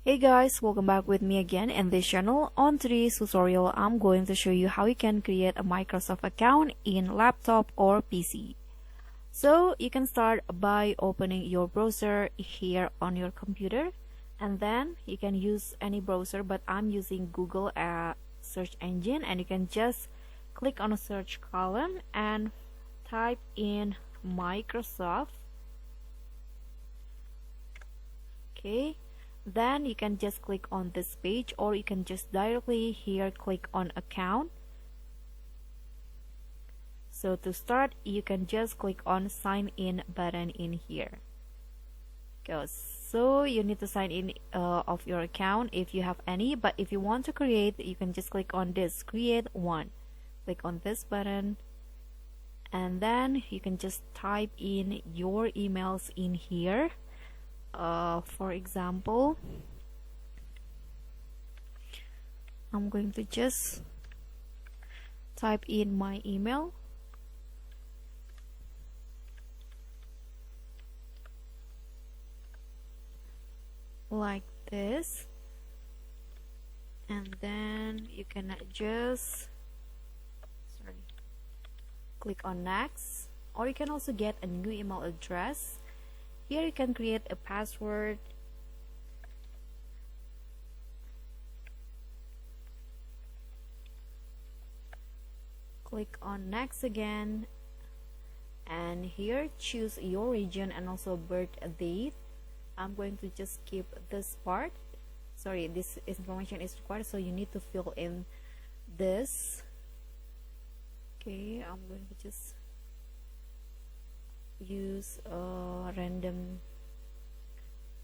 Hey guys, welcome back with me again in this channel. On today's tutorial, I'm going to show you how you can create a Microsoft account in laptop or PC. So you can start by opening your browser here on your computer, and then you can use any browser, but I'm using Google search engine, and you can just click on a search column and type in Microsoft. Okay, then you can just click on this page, or you can just directly here click on account. So to start, you can just click on sign in button in here. So you need to sign in of your account if you have any, but if you want to create, you can just click on this create one. Click on this button, and then you can just type in your emails in here. For example, I'm going to just type in my email. Like this, and then you can just click on next, or you can also get a new email address. Here you can create a password. Click on next again, and here choose your region and also birth date. I'm going to just skip this part. Sorry, this information is required, so you need to fill in this. Okay, I'm going to just use a random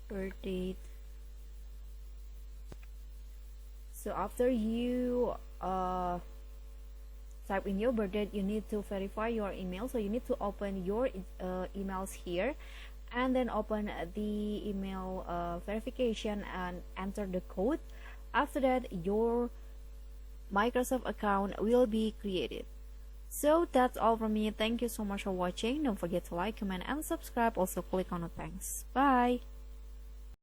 birth date. So after you type in your birth date, you need to verify your email. So you need to open your emails here, and then open the email verification and enter the code. After that, your Microsoft account will be created. So that's all from me. Thank you so much for watching. Don't forget to like, comment, and subscribe. Also click on the thanks. Bye.